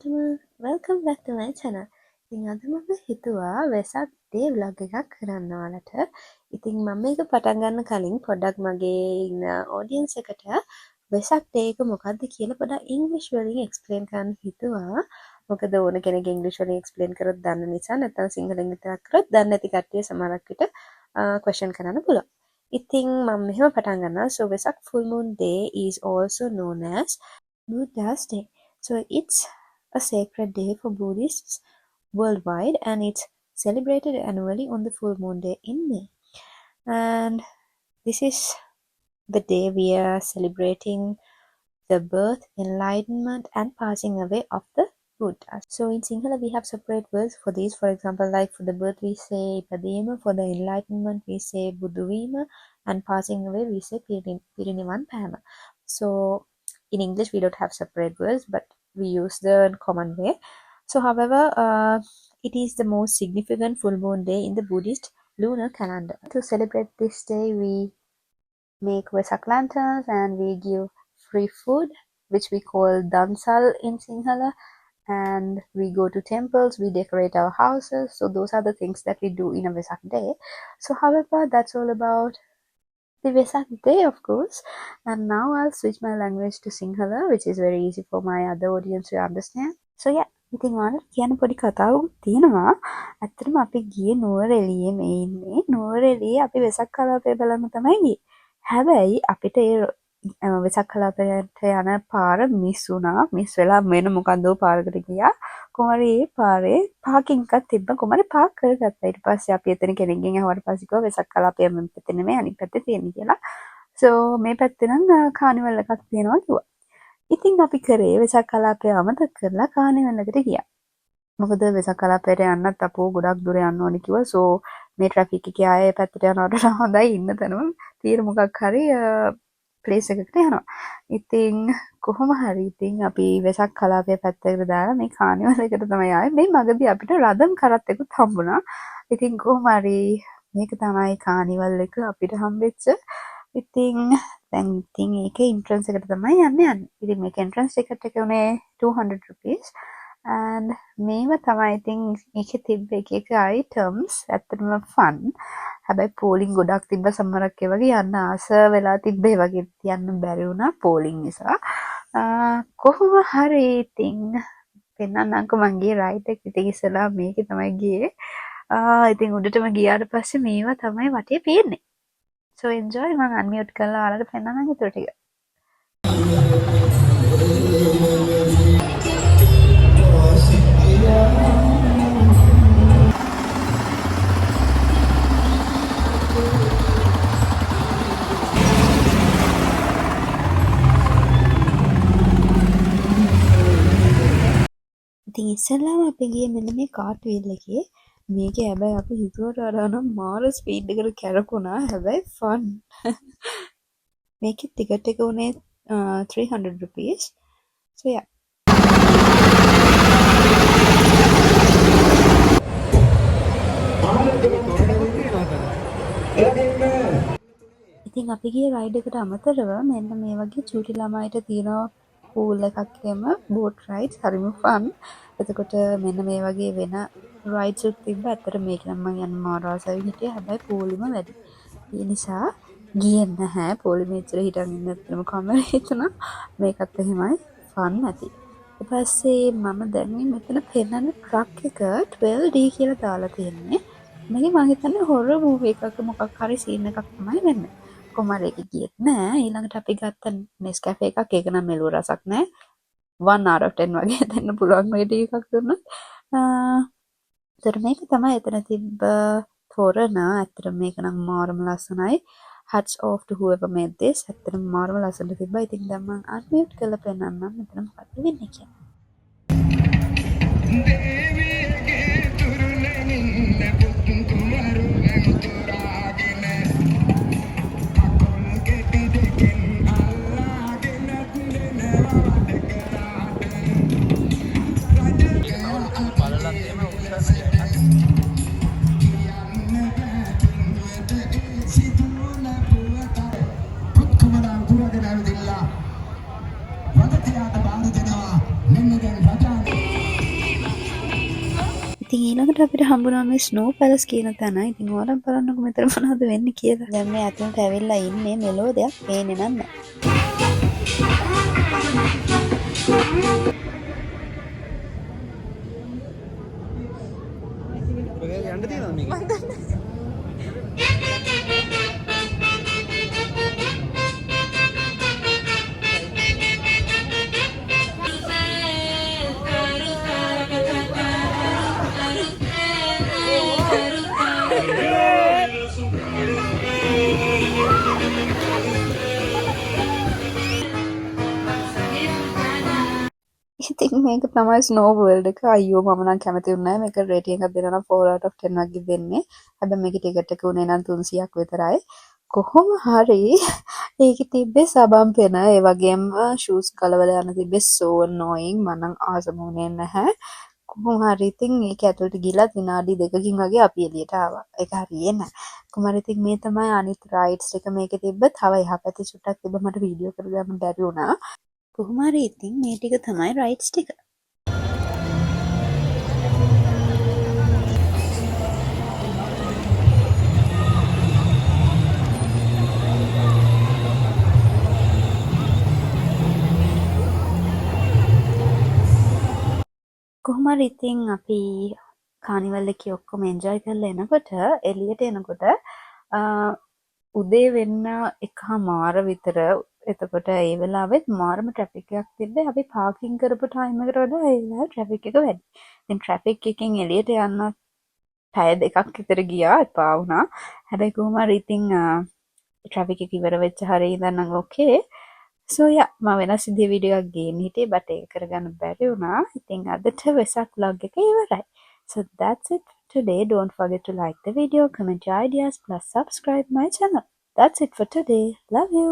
හැමෝටම welcome back to my channel. ඉතින් අද මම හිතුවා වෙසක් day vlog එකක් කරන්න ඔයාලට. ඉතින් මම මේක පටන් ගන්න කලින් පොඩ්ඩක් මගේ ඉන්න audience එකට වෙසක් day එක මොකක්ද කියලා පොඩ්ඩක් English වලින් explain කරන්න හිතුවා. මොකද ඕන කෙනෙක් English වලින් explain කරොත් දන්න නිසා නැත්නම් සිංහලෙන් විතරක් කරොත් දන්නේ නැති කට්ටිය සමහරක් විට question කරන්න පුළුවන්. ඉතින් මම මෙහෙම පටන් ගන්නවා. So Vesak full moon day is also known as Buddha's day. So it's a sacred day for Buddhists worldwide and it's celebrated annually on the full moon day in May. And this is the day we are celebrating the birth, enlightenment and passing away of the Buddha. So in Sinhala we have separate words for these. For example, like for the birth we say Ipadema, for the enlightenment we say Buddhuvima, and passing away we say Pirinivan Pama. So in English we don't have separate words, but we use the common way. So however, it is the most significant full moon day in the Buddhist lunar calendar. To celebrate this day, we make Vesak lanterns and we give free food, which we call Dansal in Sinhala, and we go to temples, we decorate our houses. So those are the things that we do in a Vesak day. So however, that's all about the Vesak day, of course. And now I'll switch my language to Sinhala, which is very easy for my other audience to understand. So yeah, ඉතින් ඔයාලට කියන්න පොඩි කතාවක් තියෙනවා. ඇත්තටම අපි ගියේ නුවරඑළියේ මේ ඉන්නේ. නුවරඑළියේ අපි වෙසක් කලාපය බලන්න තමයි ගියේ. හැබැයි අපිට ඒ වෙසක් කලාපයට යන පාර මිස් වුණා. මිස් වෙලා වෙන මොකන්දෝ පාරකට ගියා. කොහමරි ඒ පාරේ පාකින් එකක් තිබ්බ. කොහමරි පාක් කරගත්තා. ඊට පස්සේ අපි එතන කෙනෙක්ගෙන් අහුවට පස්සේ කිව්වා වෙසක් කලාපය මේ පැත්තේ නෙමෙයි අනිත් පැත්තේ තියෙන්නේ කියලා. So මේ පැත්තේ නම් කානිවල් එකක් තියෙනවා කිව්වා. ඉතින් අපි කරේ වෙසක් කලාපය අමතක කරලා කානිවල් එකට ගියා. මොකද වෙසක් කලාපයට යන්නත් අපෝ ගොඩක් දුර යන්න ඕනේ කිව්වා. So මේ ට්‍රැෆික් එකේ ආයේ පැත්තට යනවට හොඳයි ඉන්න තැනම තීර මොකක් හරි ප්ලේස් එකකට යනවා. ඉතින් කොහොම හරි ඉතින් අපි වෙසක් කලාපය පැත්තකට දාලා මේ කානිවල් එකට තමයි ආවේ. මේ මගදී අපිට රදම් කරත් එකක් හම්බුණා. ඉතින් කොහොම හරි මේක තමයි කානිවල් එක අපිට හම්බෙච්ච. ඉතින් දැන් ඉතින් ඒකේ entrance එකට තමයි යන්නේ. ඉතින් මේක entrance ticket එක උනේ 200 rupees. and මේව තමයි ඉතින් ඒකේ තිබ්බ එක items ඇත්තටම fun. හැබැයි පෝලිං ගොඩක් තිබ්බ සමහරක් ඒ වගේ යන්න ආස වෙලා තිබ්බ ඒ වගේ යන්න බැරි වුණා පෝලිං නිසා. කොහොම හරි ඉතින් පෙන්නන්නම්කෝ මං ගියේ රයිඩ් එක ඉතින් ඉස්සලා මේකේ තමයි ගියේ. ඉතින් උඩටම ගියාට පස්සේ මේවා තමයි වටේ පේන්නේ. So enjoy. මං unmute කරලා ඔයාලට පෙන්නන්නම් ඊටු ටික. ඉතින් ඉස්සෙල්ලාම අපි ගියේ මෙන්න මේ කාට් වීල් එකේ. මේකේ හැබැයි අපි හිතුවට වඩා නම් මාර ස්පීඩ් එකකට කැරකුණා. හැබැයි ෆන්. මේකේ ටිකට් එක උනේ 300 rupees. So yeah. ඉතින් අපි ගියේ රයිඩ් එකට අමතරව මෙන්න මේ වගේ චූටි ළමයිට තියෙන pool එකක් එහෙම boat rides හරිම fun. එතකොට මෙන්න මේ වගේ වෙන rides උත් තිබ්බා. ඇත්තට මේක නම් මම යන්න මාර ආසයි හිටියේ. හැබැයි පොලිම වැඩි. ඒ නිසා ගියේ නැහැ. පොලිම ඉතර හිටන් ඉන්න ඇත්තම කමර හිතුණා. මේකත් එහෙමයි fun ඇති. ඊට පස්සේ මම දැන් මෙතන පෙන්නන ට්‍රක් එක 12D කියලා දාලා තියෙන්නේ. මේක මම හිතන්නේ horror movie එකක මොකක් හරි scene එකක් තමයි වෙන්නේ. කොහමද ඒක ගියෙත් නෑ. ඊළඟට අපි ගත්ත Nescafe එකක්. ඒක නම් මෙලෝ රසක් නෑ. 1 out of 10 වගේ දෙන්න පුළුවන් රේටිං එකක් දුන්නොත්. මේක තමයි එතන තිබ්බ තොරණ. ඇත්තට මේක නම් මාරම ලස්සනයි. hats off to whoever made this. ඇත්තටම මාරම ලස්සනට තිබ්බා. ඉතින් දැන් මම unmute කරලා පෙන්නන්නම් මෙතන මොකක්ද වෙන්නේ කියලා. අන්තිමට අපිට හම්බුනා මේ ස්නෝ පැලස් කියන තැන. ඉතින් ඕනම් බලන්නකො මෙතන මොනවද වෙන්නේ කියලා. දැන් මේ අතින්ට ඇවිල්ලා ඉන්නේ මෙලෝ දෙයක් පේන්නේ නැහැ. යන්න තියෙනවද මේක? ඉතින් මේක තමයි ස්නෝ වර්ල්ඩ් එක. අයියෝ මම නම් කැමති වුණේ නැහැ. මේක රේටින් එකක් දෙනවා නම් 4 out of 10 වගේ දෙන්නේ. හැබැයි මේකේ ටිකට් එක උනේ නම් 300ක් විතරයි. කොහොම හරි ඒකේ තිබ්බේ සබම් පෙන ඒ වගේම ෂූස් කලවල යන තිබ්බේ so annoying. මම නම් ආසම වුණේ නැහැ. කොහොම හරි ඉතින් ඒක ඇතුළට ගිහලා විනාඩි 2කින් වගේ අපි එළියට ආවා. ඒක හරියේ නැහැ. කොහොම හරි ඉතින් මේ තමයි අනිත් රයිඩ්ස් ටික මේකේ තිබ්බ. තව එහා පැත්තේ චුට්ටක් තිබ්බ මට වීඩියෝ කරගන්න බැරි වුණා. කොහොම හරි ඉතින් මේ ටික තමයි රයිඩ්ස් ටික. කොහොම හරි ඉතින් අපි කානිවල් එකේ ඔක්කොම එන්ජොයි කරලා එනකොට එළියට එනකොට උදේ වෙන්න 1:00 විතර. එතකොට ඒ වෙලාවෙත් මාරම ට්‍රැෆික් එකක් තිබ්බේ. අපි පාකින් කරපු ටයිම් එකට වඩා ඒ වෙලාවේ ට්‍රැෆික් එක වැඩි. ඉතින් ට්‍රැෆික් එකෙන් එළියට යන්න පැය 2ක් විතර ගියා. එපා වුණා. හැබැයි කොහොම හරි ඉතින් ට්‍රැෆික් එක ඉවර වෙච්ච හරිය ඉඳන් නම් ඕකේ. So yeah, මම වෙනස් විදිහේ වීඩියෝ එකක් ගේන්න හිටියේ but ඒක කරගන්න බැරි වුණා. ඉතින් අදට වෙසක් vlog එක ඉවරයි. So that's it for today. Don't forget to like the video, comment your ideas, plus subscribe my channel. That's it for today. Love you.